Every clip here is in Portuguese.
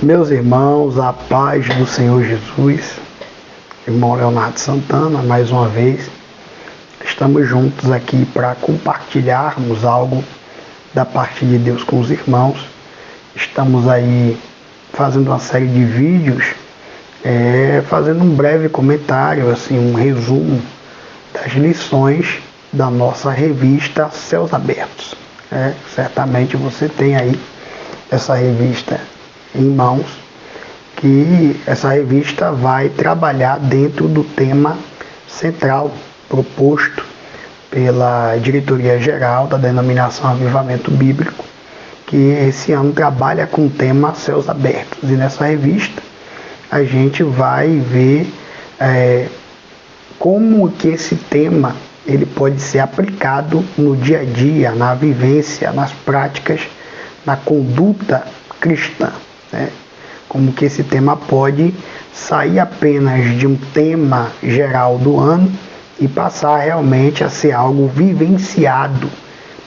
Meus irmãos, a paz do Senhor Jesus, irmão Leonardo Santana, mais uma vez, estamos juntos aqui para compartilharmos algo da parte de Deus com os irmãos. Estamos aí fazendo uma série de vídeos, fazendo um breve comentário, assim, um resumo das lições da nossa revista Céus Abertos. Certamente você tem aí essa revista em mãos, que essa revista vai trabalhar dentro do tema central proposto pela Diretoria Geral da Denominação Avivamento Bíblico, que esse ano trabalha com o tema Céus Abertos. E nessa revista a gente vai ver como que esse tema ele pode ser aplicado no dia a dia, na vivência, nas práticas, na conduta cristã. Como que esse tema pode sair apenas de um tema geral do ano e passar realmente a ser algo vivenciado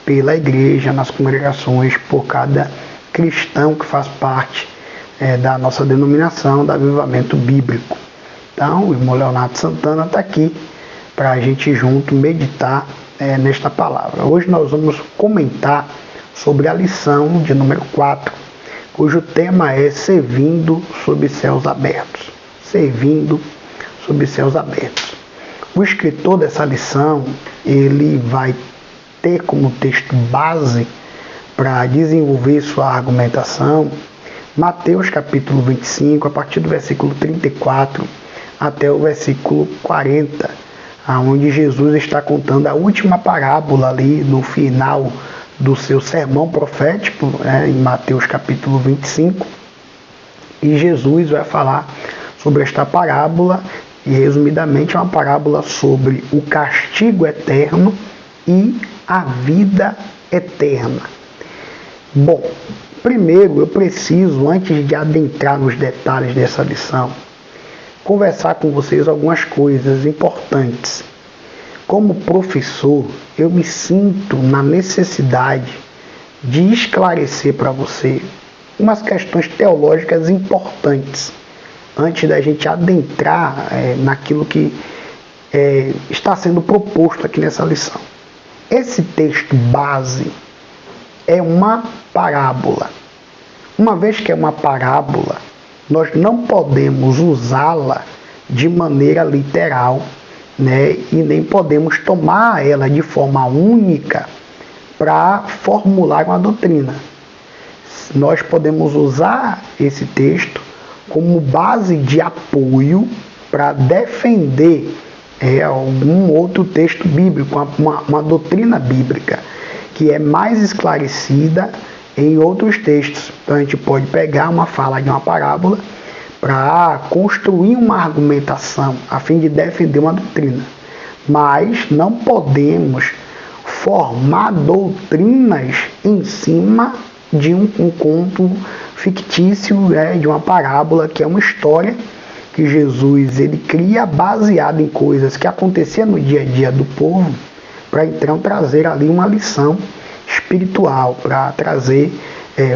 pela igreja, nas congregações, por cada cristão que faz parte da nossa denominação, do avivamento bíblico. Então, o irmão Leonardo Santana está aqui para a gente junto meditar nesta palavra. Hoje nós vamos comentar sobre a lição de número 4, cujo tema é Servindo sob céus abertos. Servindo sob céus abertos. O escritor dessa lição, ele vai ter como texto base para desenvolver sua argumentação Mateus capítulo 25, a partir do versículo 34 até o versículo 40, onde Jesus está contando a última parábola ali no final do seu sermão profético, em Mateus capítulo 25, e Jesus vai falar sobre esta parábola, e resumidamente é uma parábola sobre o castigo eterno e a vida eterna. Bom, primeiro eu preciso, antes de adentrar nos detalhes dessa lição, conversar com vocês algumas coisas importantes. Como professor, eu me sinto na necessidade de esclarecer para você umas questões teológicas importantes, antes da gente adentrar naquilo que está sendo proposto aqui nessa lição. Esse texto base é uma parábola. Uma vez que é uma parábola, nós não podemos usá-la de maneira literal, e nem podemos tomar ela de forma única para formular uma doutrina. Nós podemos usar esse texto como base de apoio para defender algum outro texto bíblico, uma doutrina bíblica que é mais esclarecida em outros textos. Então a gente pode pegar uma fala de uma parábola para construir uma argumentação a fim de defender uma doutrina. Mas não podemos formar doutrinas em cima de um conto fictício, de uma parábola, que é uma história que Jesus ele cria baseada em coisas que aconteciam no dia a dia do povo, para então trazer ali uma lição espiritual, para trazer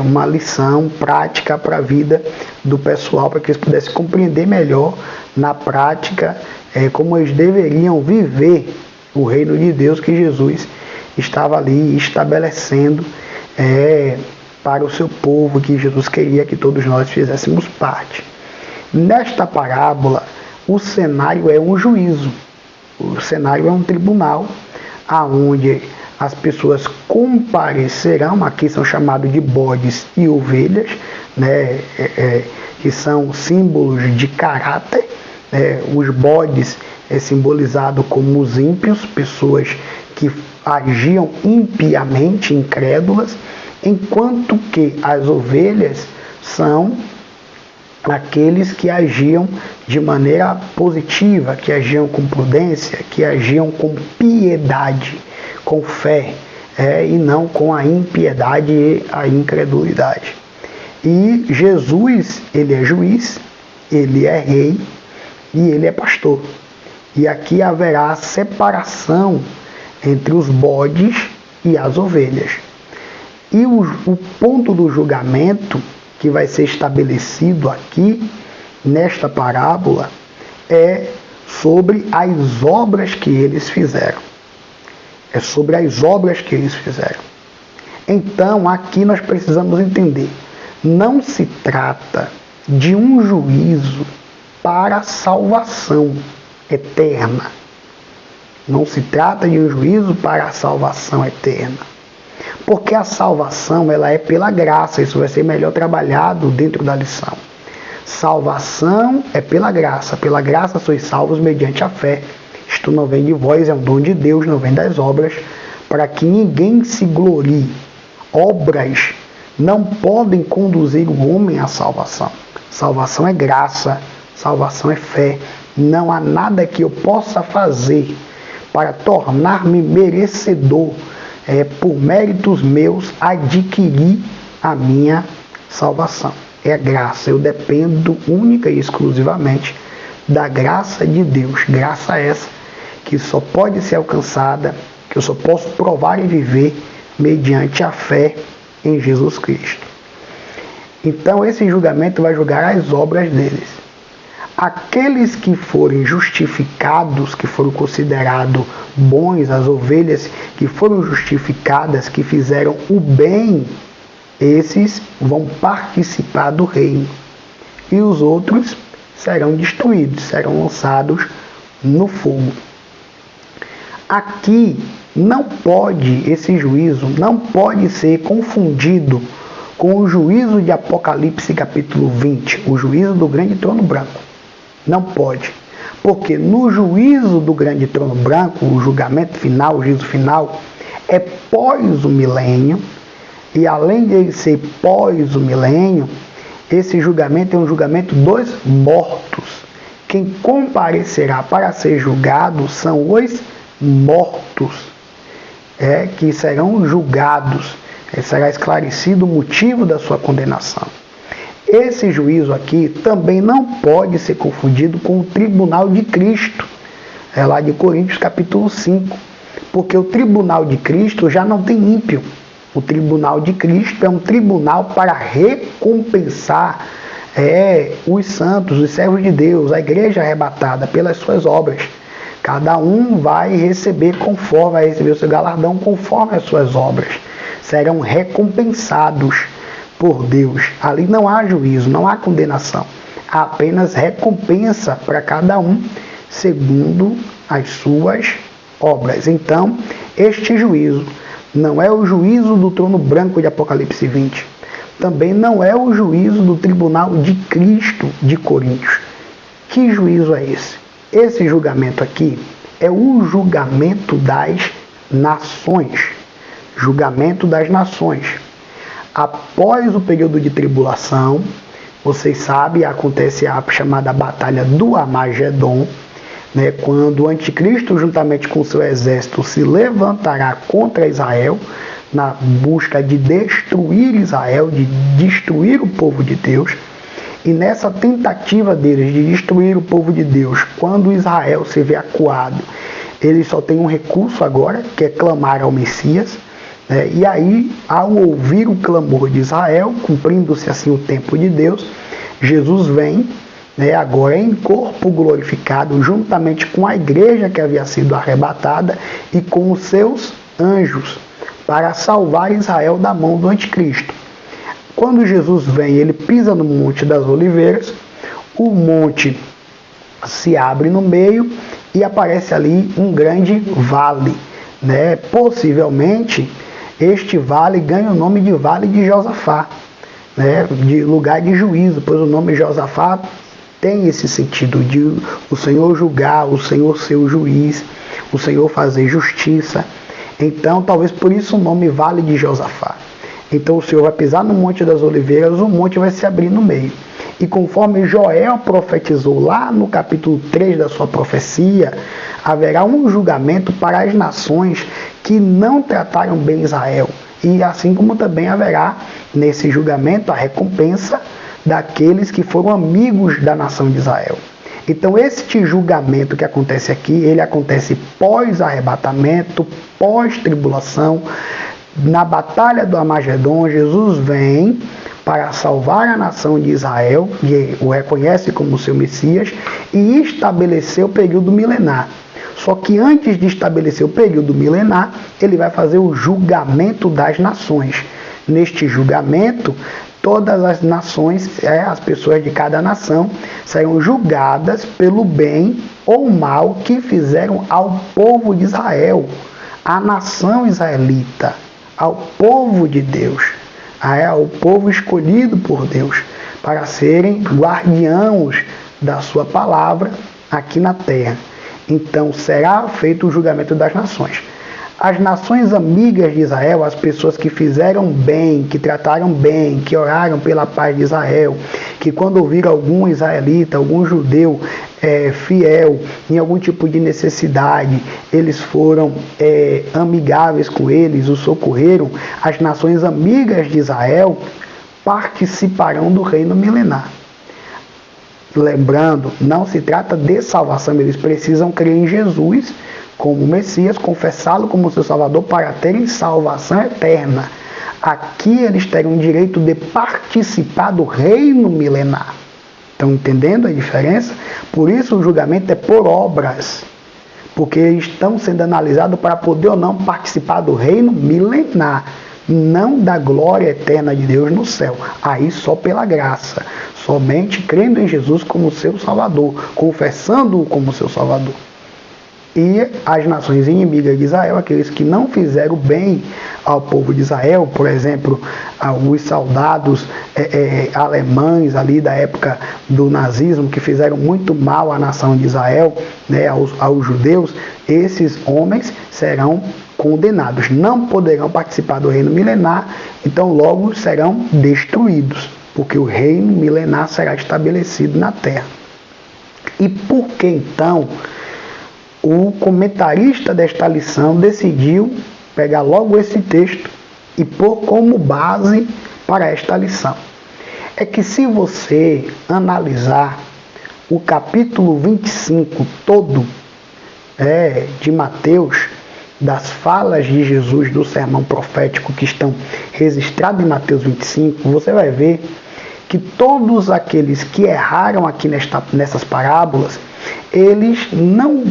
uma lição prática para a vida do pessoal, para que eles pudessem compreender melhor na prática como eles deveriam viver o reino de Deus que Jesus estava ali estabelecendo para o seu povo, que Jesus queria que todos nós fizéssemos parte. Nesta parábola, o cenário é um juízo, o cenário é um tribunal, aonde as pessoas comparecerão, aqui são chamados de bodes e ovelhas, que são símbolos de caráter. Os bodes é simbolizado como os ímpios, pessoas que agiam impiamente, incrédulas, enquanto que as ovelhas são aqueles que agiam de maneira positiva, que agiam com prudência, que agiam com piedade, com fé, e não com a impiedade e a incredulidade. E Jesus, ele é juiz, ele é rei e ele é pastor. E aqui haverá separação entre os bodes e as ovelhas. E o ponto do julgamento que vai ser estabelecido aqui nesta parábola é sobre as obras que eles fizeram. É sobre as obras que eles fizeram. Então, aqui nós precisamos entender, não se trata de um juízo para a salvação eterna. Não se trata de um juízo para a salvação eterna. Porque a salvação, ela é pela graça. Isso vai ser melhor trabalhado dentro da lição. Salvação é pela graça. Pela graça sois salvos mediante a fé. Isto não vem de vós, é um dom de Deus, não vem das obras, para que ninguém se glorie. Obras não podem conduzir o homem à salvação. Salvação é graça, salvação é fé. Não há nada que eu possa fazer para tornar-me merecedor, por méritos meus, adquirir a minha salvação. É graça, eu dependo única e exclusivamente da graça de Deus. Graça essa que só pode ser alcançada, que eu só posso provar e viver mediante a fé em Jesus Cristo. Então esse julgamento vai julgar as obras deles. Aqueles que forem justificados, que foram considerados bons, as ovelhas que foram justificadas, que fizeram o bem, esses vão participar do reino. E os outros serão destruídos, serão lançados no fogo. Aqui não pode, esse juízo não pode ser confundido com o juízo de Apocalipse capítulo 20, o juízo do grande trono branco. Não pode. Porque no juízo do grande trono branco, o julgamento final, o juízo final, é pós o milênio. E além de ele ser pós o milênio, esse julgamento é um julgamento dos mortos. Quem comparecerá para ser julgado são os mortos, que serão julgados. Será esclarecido o motivo da sua condenação. Esse juízo aqui também não pode ser confundido com o tribunal de Cristo, lá de Coríntios capítulo 5, porque o tribunal de Cristo já não tem ímpio. O tribunal de Cristo é um tribunal para recompensar os santos, os servos de Deus, a igreja arrebatada pelas suas obras. Cada um vai receber o seu galardão conforme as suas obras. Serão recompensados por Deus. Ali não há juízo, não há condenação. Há apenas recompensa para cada um segundo as suas obras. Então, este juízo não é o juízo do trono branco de Apocalipse 20. Também não é o juízo do tribunal de Cristo de Coríntios. Que juízo é esse? Esse julgamento aqui é o julgamento das nações. Julgamento das nações. Após o período de tribulação, vocês sabem, acontece a chamada Batalha do Armagedon, quando o anticristo, juntamente com seu exército, se levantará contra Israel, na busca de destruir Israel, de destruir o povo de Deus. E nessa tentativa deles de destruir o povo de Deus, quando Israel se vê acuado, eles só têm um recurso agora, que é clamar ao Messias. E aí, ao ouvir o clamor de Israel, cumprindo-se assim o tempo de Deus, Jesus vem, agora em corpo glorificado, juntamente com a igreja que havia sido arrebatada e com os seus anjos, para salvar Israel da mão do anticristo. Quando Jesus vem, ele pisa no Monte das Oliveiras, o monte se abre no meio e aparece ali um grande vale. Possivelmente, este vale ganha o nome de Vale de Josafá, de lugar de juízo, pois o nome Josafá tem esse sentido de o Senhor julgar, o Senhor ser o juiz, o Senhor fazer justiça. Então, talvez por isso o nome Vale de Josafá. Então o Senhor vai pisar no Monte das Oliveiras, o monte vai se abrir no meio. E conforme Joel profetizou lá no capítulo 3 da sua profecia, haverá um julgamento para as nações que não trataram bem Israel. E assim como também haverá nesse julgamento a recompensa daqueles que foram amigos da nação de Israel. Então este julgamento que acontece aqui, ele acontece pós-arrebatamento, pós-tribulação. Na batalha do Armagedon, Jesus vem para salvar a nação de Israel, que o reconhece como seu Messias, e estabelecer o período milenar. Só que antes de estabelecer o período milenar, ele vai fazer o julgamento das nações. Neste julgamento, todas as nações, as pessoas de cada nação, serão julgadas pelo bem ou mal que fizeram ao povo de Israel, à nação israelita, ao povo de Deus, ao povo escolhido por Deus, para serem guardiãos da sua palavra aqui na terra. Então será feito o julgamento das nações. As nações amigas de Israel, as pessoas que fizeram bem, que trataram bem, que oraram pela paz de Israel, que quando ouviram algum israelita, algum judeu fiel em algum tipo de necessidade, eles foram amigáveis com eles, os socorreram, as nações amigas de Israel participarão do reino milenar. Lembrando, não se trata de salvação, eles precisam crer em Jesus como Messias, confessá-lo como seu Salvador para terem salvação eterna. Aqui eles terão o direito de participar do reino milenar. Estão entendendo a diferença? Por isso o julgamento é por obras, porque eles estão sendo analisados para poder ou não participar do reino milenar, não da glória eterna de Deus no céu. Aí só pela graça, somente crendo em Jesus como seu Salvador, confessando-o como seu Salvador. E as nações inimigas de Israel, aqueles que não fizeram bem ao povo de Israel, por exemplo, os soldados alemães ali da época do nazismo, que fizeram muito mal à nação de Israel, né, aos judeus, esses homens serão condenados, não poderão participar do reino milenar, então logo serão destruídos, porque o reino milenar será estabelecido na terra. E por que então o comentarista desta lição decidiu pegar logo esse texto e pôr como base para esta lição? É que se você analisar o capítulo 25 todo de Mateus, das falas de Jesus do sermão profético que estão registrados em Mateus 25, você vai ver que todos aqueles que erraram aqui nessas parábolas, eles não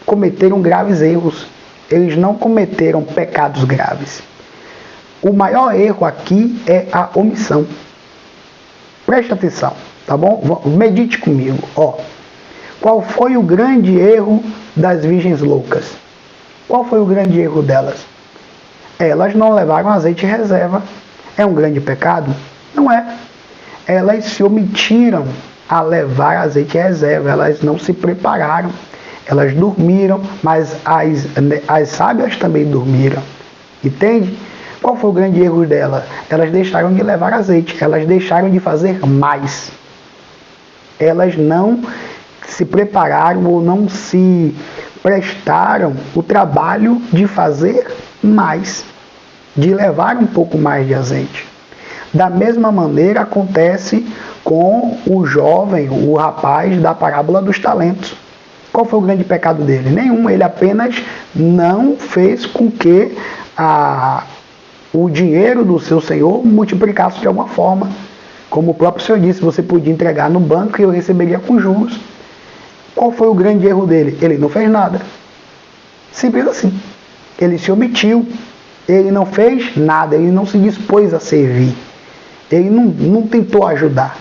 cometeram graves erros, eles não cometeram pecados graves. O maior erro aqui é a omissão. Preste atenção, tá bom? Medite comigo. Qual foi o grande erro das virgens loucas? Qual foi o grande erro delas? Elas não levaram azeite em reserva. É um grande pecado? Não é. Elas se omitiram a levar azeite em reserva, elas não se prepararam. Elas dormiram, mas as sábias também dormiram. Entende? Qual foi o grande erro delas? Elas deixaram de levar azeite, elas deixaram de fazer mais. Elas não se prepararam ou não se prestaram o trabalho de fazer mais, de levar um pouco mais de azeite. Da mesma maneira acontece com o jovem, o rapaz da parábola dos talentos. Qual foi o grande pecado dele? Nenhum, ele apenas não fez com que o dinheiro do seu senhor multiplicasse de alguma forma. Como o próprio senhor disse, você podia entregar no banco e eu receberia com juros. Qual foi o grande erro dele? Ele não fez nada. Simples assim. Ele se omitiu, ele não fez nada, ele não se dispôs a servir. Ele não tentou ajudar,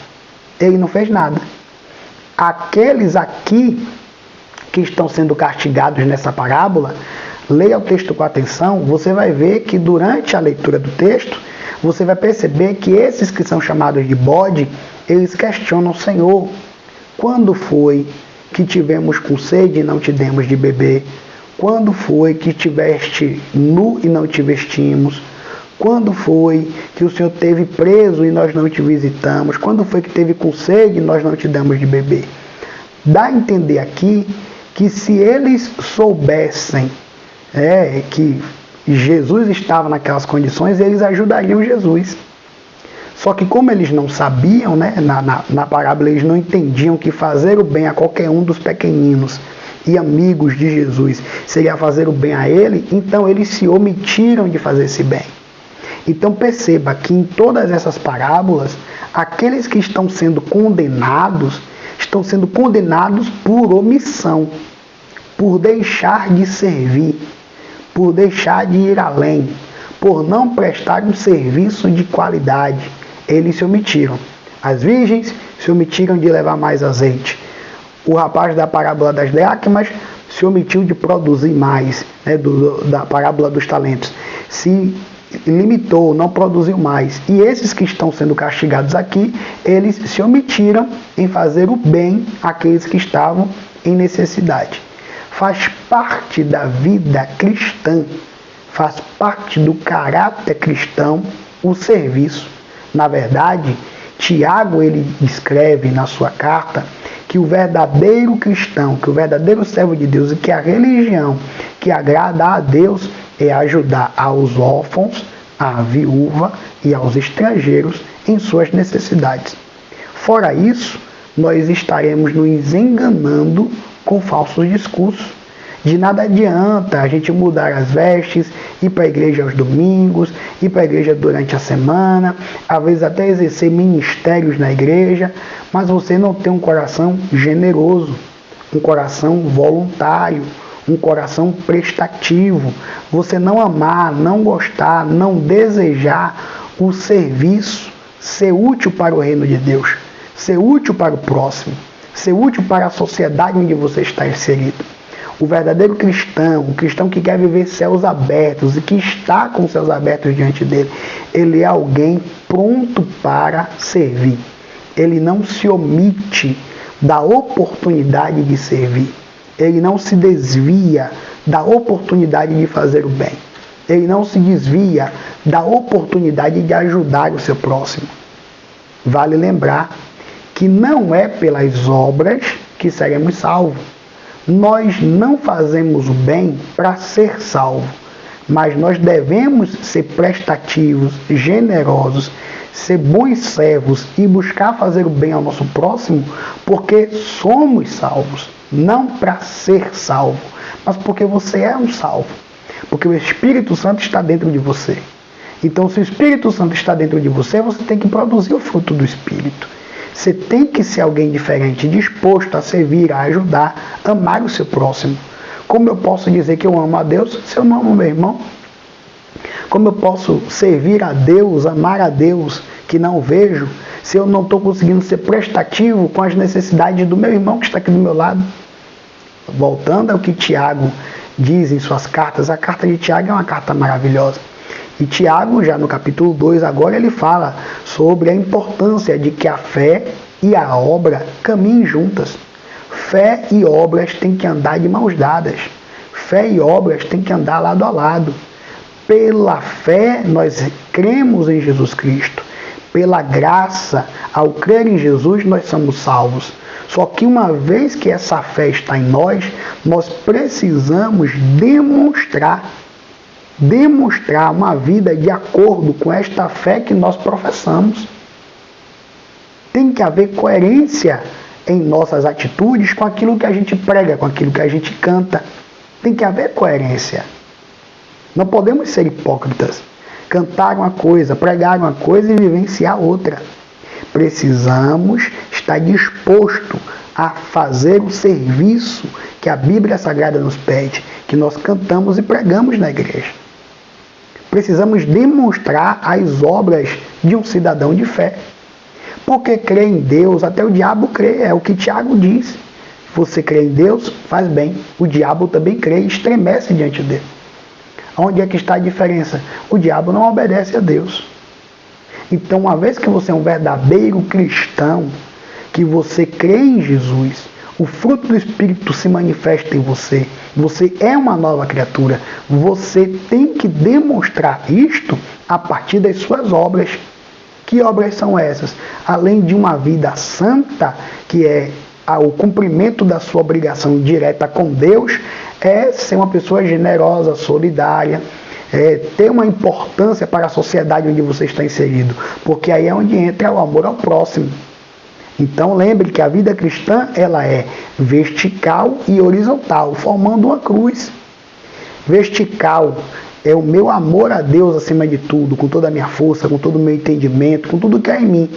ele não fez nada. Aqueles aqui que estão sendo castigados nessa parábola, leia o texto com atenção, você vai ver que durante a leitura do texto, você vai perceber que esses que são chamados de bode, eles questionam o Senhor. Quando foi que tivemos com sede e não te demos de beber? Quando foi que estiveste nu e não te vestimos? Quando foi que o Senhor teve preso e nós não te visitamos? Quando foi que teve com sede e nós não te damos de beber? Dá a entender aqui que se eles soubessem que Jesus estava naquelas condições, eles ajudariam Jesus. Só que como eles não sabiam, na parábola eles não entendiam que fazer o bem a qualquer um dos pequeninos e amigos de Jesus seria fazer o bem a ele, então eles se omitiram de fazer esse bem. Então perceba que em todas essas parábolas, aqueles que estão sendo condenados por omissão, por deixar de servir, por deixar de ir além, por não prestar um serviço de qualidade. Eles se omitiram. As virgens se omitiram de levar mais azeite. O rapaz da parábola das dracmas se omitiu de produzir mais, né, da parábola dos talentos. Se limitou, não produziu mais. E esses que estão sendo castigados aqui, eles se omitiram em fazer o bem àqueles que estavam em necessidade. Faz parte da vida cristã, faz parte do caráter cristão o serviço. Na verdade, Tiago, ele escreve na sua carta que o verdadeiro cristão, que o verdadeiro servo de Deus e que a religião que agrada a Deus é ajudar aos órfãos, à viúva e aos estrangeiros em suas necessidades. Fora isso, nós estaremos nos enganando com falsos discursos. De nada adianta a gente mudar as vestes, ir para a igreja aos domingos, ir para a igreja durante a semana, às vezes até exercer ministérios na igreja, mas você não tem um coração generoso, um coração voluntário, um coração prestativo. Você não amar, não gostar, não desejar o serviço, ser útil para o reino de Deus, ser útil para o próximo, ser útil para a sociedade onde você está inserido. O verdadeiro cristão, o cristão que quer viver céus abertos e que está com os céus abertos diante dele, ele é alguém pronto para servir. Ele não se omite da oportunidade de servir. Ele não se desvia da oportunidade de fazer o bem. Ele não se desvia da oportunidade de ajudar o seu próximo. Vale lembrar que não é pelas obras que seremos salvos. Nós não fazemos o bem para ser salvo, mas nós devemos ser prestativos, generosos, ser bons servos e buscar fazer o bem ao nosso próximo, porque somos salvos, não para ser salvo, mas porque você é um salvo, porque o Espírito Santo está dentro de você. Então, se o Espírito Santo está dentro de você, você tem que produzir o fruto do Espírito. Você tem que ser alguém diferente, disposto a servir, a ajudar, amar o seu próximo. Como eu posso dizer que eu amo a Deus se eu não amo meu irmão? Como eu posso servir a Deus, amar a Deus que não vejo, se eu não estou conseguindo ser prestativo com as necessidades do meu irmão que está aqui do meu lado? Voltando ao que Tiago diz em suas cartas, a carta de Tiago é uma carta maravilhosa. E Tiago, já no capítulo 2, agora ele fala sobre a importância de que a fé e a obra caminhem juntas. Fé e obras têm que andar de mãos dadas. Fé e obras têm que andar lado a lado. Pela fé, nós cremos em Jesus Cristo. Pela graça, ao crer em Jesus, nós somos salvos. Só que uma vez que essa fé está em nós precisamos demonstrar uma vida de acordo com esta fé que nós professamos. Tem que haver coerência em nossas atitudes com aquilo que a gente prega, com aquilo que a gente canta. Tem que haver coerência. Não podemos ser hipócritas. Cantar uma coisa, pregar uma coisa e vivenciar outra. Precisamos estar disposto a fazer o serviço que a Bíblia Sagrada nos pede, que nós cantamos e pregamos na igreja. Precisamos demonstrar as obras de um cidadão de fé. Porque crê em Deus, até o diabo crê, é o que Tiago diz. Você crê em Deus, faz bem. O diabo também crê e estremece diante dele. Onde é que está a diferença? O diabo não obedece a Deus. Então, uma vez que você é um verdadeiro cristão, que você crê em Jesus, o fruto do Espírito se manifesta em você. Você é uma nova criatura. Você tem que demonstrar isto a partir das suas obras. Que obras são essas? Além de uma vida santa, que é o cumprimento da sua obrigação direta com Deus, é ser uma pessoa generosa, solidária, ter uma importância para a sociedade onde você está inserido. Porque aí é onde entra o amor ao próximo. Então lembre que a vida cristã ela é vertical e horizontal, formando uma cruz. Vertical é o meu amor a Deus acima de tudo, com toda a minha força, com todo o meu entendimento, com tudo que é em mim.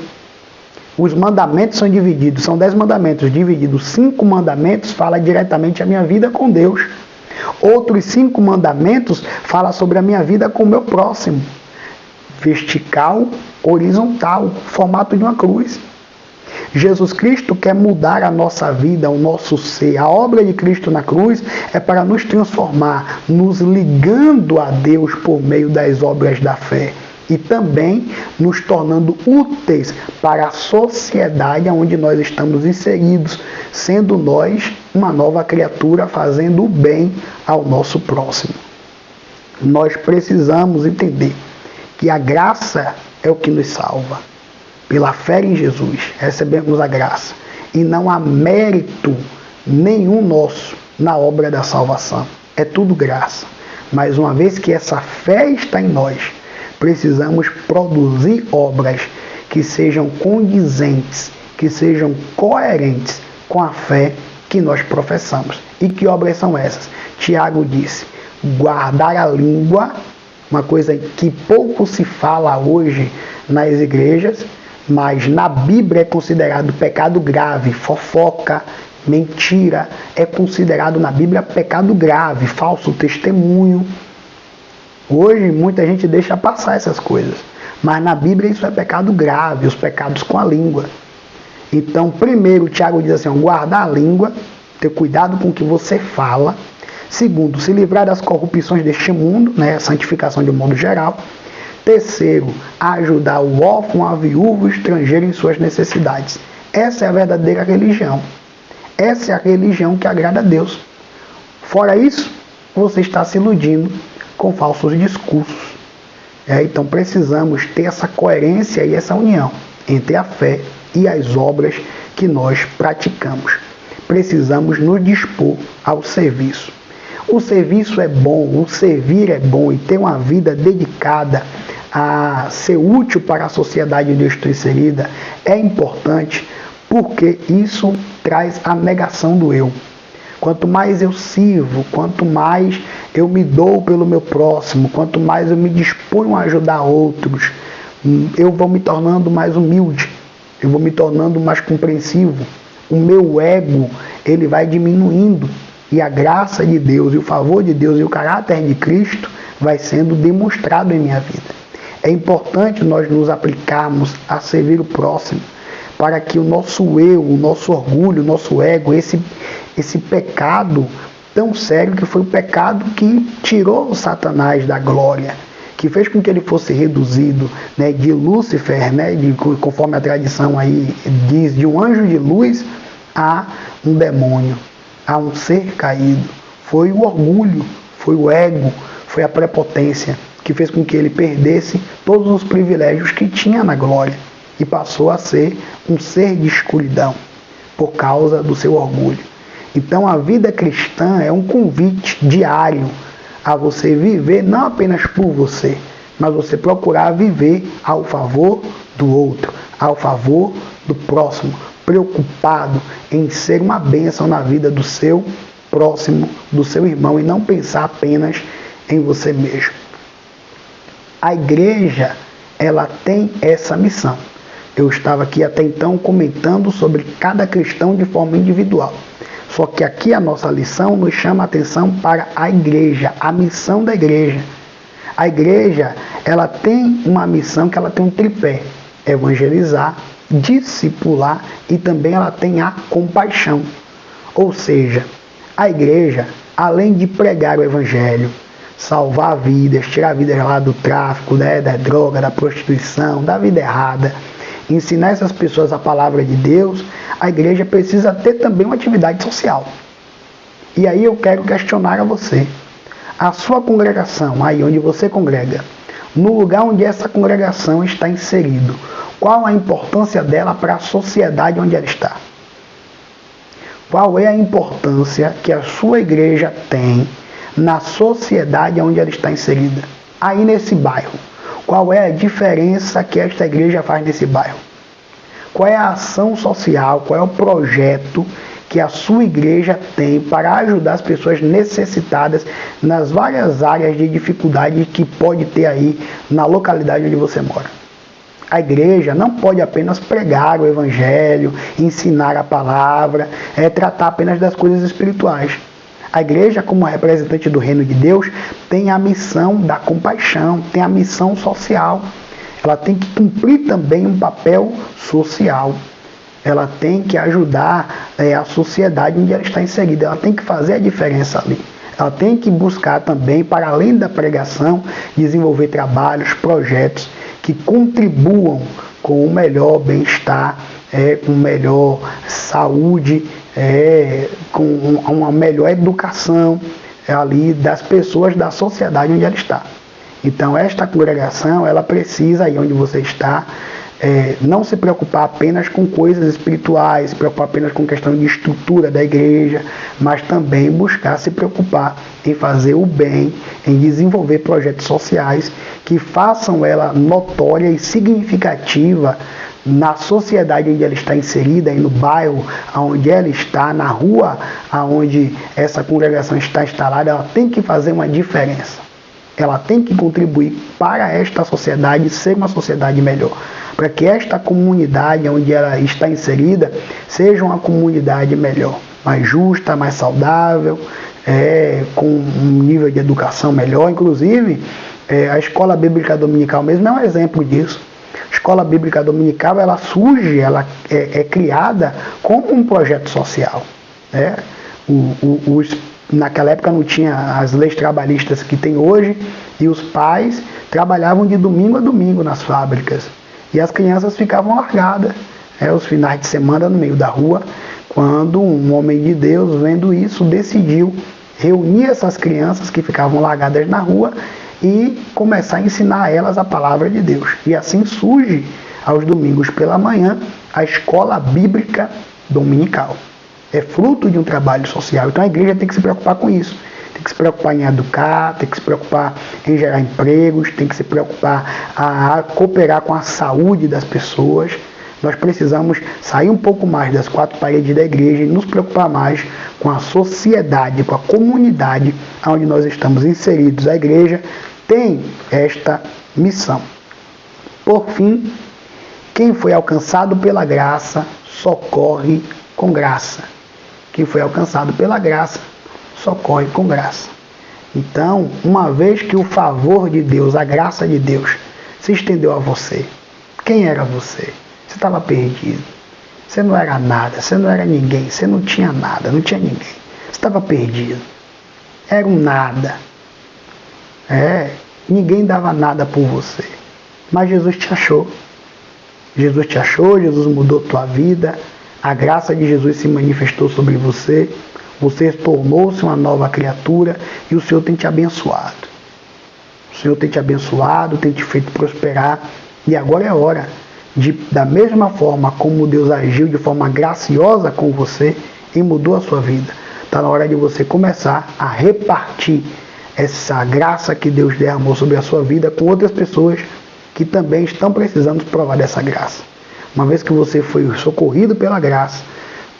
Os mandamentos são divididos, são 10 mandamentos divididos. 5 mandamentos fala diretamente a minha vida com Deus. Outros 5 mandamentos fala sobre a minha vida com o meu próximo. Vertical, horizontal, formato de uma cruz. Jesus Cristo quer mudar a nossa vida, o nosso ser. A obra de Cristo na cruz é para nos transformar, nos ligando a Deus por meio das obras da fé. E também nos tornando úteis para a sociedade onde nós estamos inseridos, sendo nós uma nova criatura, fazendo o bem ao nosso próximo. Nós precisamos entender que a graça é o que nos salva. Pela fé em Jesus, recebemos a graça. E não há mérito nenhum nosso na obra da salvação. É tudo graça. Mas uma vez que essa fé está em nós, precisamos produzir obras que sejam condizentes, que sejam coerentes com a fé que nós professamos. E que obras são essas? Tiago disse, guardar a língua, uma coisa que pouco se fala hoje nas igrejas, mas na Bíblia é considerado pecado grave. Fofoca, mentira, é considerado na Bíblia pecado grave, falso testemunho. Hoje muita gente deixa passar essas coisas, mas na Bíblia isso é pecado grave, os pecados com a língua. Então, primeiro, Tiago diz assim, guardar a língua, ter cuidado com o que você fala. Segundo, se livrar das corrupções deste mundo, né, a santificação de um modo geral. Terceiro, ajudar o órfão, a viúva, o estrangeiro em suas necessidades. Essa é a verdadeira religião. Essa é a religião que agrada a Deus. Fora isso, você está se iludindo com falsos discursos. Então precisamos ter essa coerência e essa união entre a fé e as obras que nós praticamos. Precisamos nos dispor ao serviço. O serviço é bom, o servir é bom, e ter uma vida dedicada a ser útil para a sociedade onde eu estou inserida é importante, porque isso traz a negação do eu. Quanto mais eu sirvo, quanto mais eu me dou pelo meu próximo, quanto mais eu me disponho a ajudar outros, eu vou me tornando mais humilde, eu vou me tornando mais compreensivo. O meu ego, ele vai diminuindo, e a graça de Deus, e o favor de Deus, e o caráter de Cristo vai sendo demonstrado em minha vida. É importante nós nos aplicarmos a servir o próximo, para que o nosso eu, o nosso orgulho, o nosso ego, esse pecado tão sério, que foi o pecado que tirou o Satanás da glória, que fez com que ele fosse reduzido, né, de Lúcifer, né, conforme a tradição aí diz, de um anjo de luz a um demônio, a um ser caído. Foi o orgulho, foi o ego, foi a prepotência que fez com que ele perdesse todos os privilégios que tinha na glória e passou a ser um ser de escuridão por causa do seu orgulho. Então a vida cristã é um convite diário a você viver não apenas por você, mas você procurar viver ao favor do outro, ao favor do próximo, preocupado em ser uma bênção na vida do seu próximo, do seu irmão, e não pensar apenas em você mesmo. A igreja, ela tem essa missão. Eu estava aqui até então comentando sobre cada cristão de forma individual. Só que aqui a nossa lição nos chama a atenção para a igreja, a missão da igreja. A igreja, ela tem uma missão que ela tem um tripé: evangelizar, discipular, e também ela tem a compaixão. Ou seja, a igreja, além de pregar o evangelho, salvar vidas, tirar vidas lá do tráfico, né, da droga, da prostituição, da vida errada, ensinar essas pessoas a palavra de Deus, a igreja precisa ter também uma atividade social. E aí eu quero questionar a você. A sua congregação, aí onde você congrega, no lugar onde essa congregação está inserido, qual a importância dela para a sociedade onde ela está? Qual é a importância que a sua igreja tem na sociedade onde ela está inserida? Aí nesse bairro, qual é a diferença que esta igreja faz nesse bairro? Qual é a ação social, qual é o projeto que a sua igreja tem para ajudar as pessoas necessitadas nas várias áreas de dificuldade que pode ter aí na localidade onde você mora. A igreja não pode apenas pregar o evangelho, ensinar a palavra, tratar apenas das coisas espirituais. A igreja, como representante do reino de Deus, tem a missão da compaixão, tem a missão social. Ela tem que cumprir também um papel social. Ela tem que ajudar a sociedade onde ela está inserida. Ela tem que fazer a diferença ali. Ela tem que buscar também, para além da pregação, desenvolver trabalhos, projetos que contribuam com o melhor bem-estar, com melhor saúde, com uma melhor educação ali das pessoas da sociedade onde ela está. Então esta congregação, ela precisa, aí onde você está, não se preocupar apenas com coisas espirituais, se preocupar apenas com questão de estrutura da igreja, mas também buscar se preocupar em fazer o bem, em desenvolver projetos sociais que façam ela notória e significativa na sociedade onde ela está inserida, e no bairro onde ela está, na rua onde essa congregação está instalada. Ela tem que fazer uma diferença. Ela tem que contribuir para esta sociedade ser uma sociedade melhor, para que esta comunidade onde ela está inserida seja uma comunidade melhor, mais justa, mais saudável, com um nível de educação melhor. Inclusive, a escola bíblica dominical mesmo é um exemplo disso. A escola bíblica dominical, ela surge, ela é criada como um projeto social. Naquela época não tinha as leis trabalhistas que tem hoje, e os pais trabalhavam de domingo a domingo nas fábricas. E as crianças ficavam largadas, os finais de semana no meio da rua, quando um homem de Deus, vendo isso, decidiu reunir essas crianças que ficavam largadas na rua e começar a ensinar a elas a palavra de Deus. E assim surge, aos domingos pela manhã, a escola bíblica dominical. É fruto de um trabalho social. Então a igreja tem que se preocupar com isso. Tem que se preocupar em educar, tem que se preocupar em gerar empregos, tem que se preocupar a cooperar com a saúde das pessoas. Nós precisamos sair um pouco mais das quatro paredes da igreja e nos preocupar mais com a sociedade, com a comunidade onde nós estamos inseridos. A igreja tem esta missão. Por fim, quem foi alcançado pela graça socorre com graça. Quem foi alcançado pela graça socorre com graça. Então, uma vez que o favor de Deus, a graça de Deus, se estendeu a você, quem era você? Você estava perdido. Você não era nada, você não era ninguém, você não tinha nada, não tinha ninguém. Você estava perdido. Era um nada. Ninguém dava nada por você. Mas Jesus te achou. Jesus te achou, Jesus mudou tua vida. A graça de Jesus se manifestou sobre você. Você tornou-se uma nova criatura e o Senhor tem te abençoado. O Senhor tem te abençoado, tem te feito prosperar. E agora é hora da mesma forma como Deus agiu de forma graciosa com você e mudou a sua vida. Está na hora de você começar a repartir essa graça que Deus derramou sobre a sua vida com outras pessoas que também estão precisando provar dessa graça. Uma vez que você foi socorrido pela graça,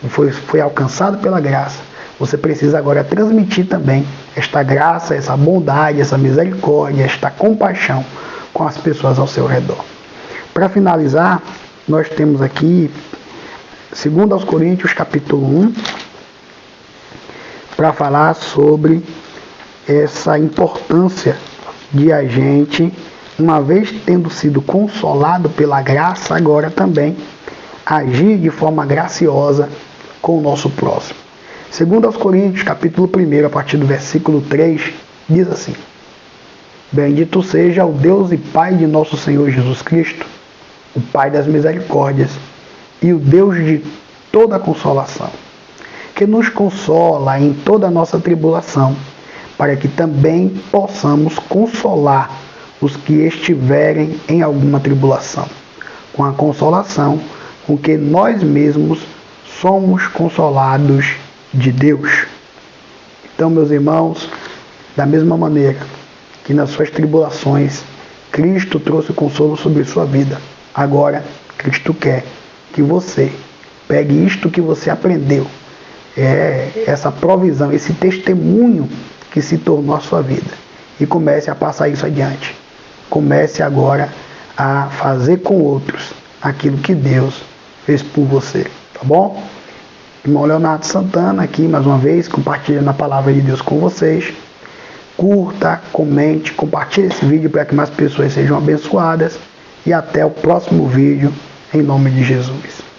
foi alcançado pela graça, você precisa agora transmitir também esta graça, essa bondade, essa misericórdia, esta compaixão com as pessoas ao seu redor. Para finalizar, nós temos aqui 2 Coríntios capítulo 1, para falar sobre essa importância de a gente, uma vez tendo sido consolado pela graça, agora também agir de forma graciosa com o nosso próximo. 2 Coríntios capítulo 1, a partir do versículo 3, diz assim: Bendito seja o Deus e Pai de nosso Senhor Jesus Cristo, o Pai das misericórdias e o Deus de toda consolação, que nos consola em toda a nossa tribulação, para que também possamos consolar os que estiverem em alguma tribulação, com a consolação com que nós mesmos somos consolados de Deus. Então, meus irmãos, da mesma maneira que nas suas tribulações Cristo trouxe consolo sobre sua vida, agora Cristo quer que você pegue isto que você aprendeu essa provisão, esse testemunho que se tornou a sua vida. E comece a passar isso adiante. Comece agora a fazer com outros aquilo que Deus fez por você, tá bom? Irmão Leonardo Santana aqui mais uma vez, compartilhando a palavra de Deus com vocês. Curta, comente, compartilhe esse vídeo para que mais pessoas sejam abençoadas. E até o próximo vídeo, em nome de Jesus.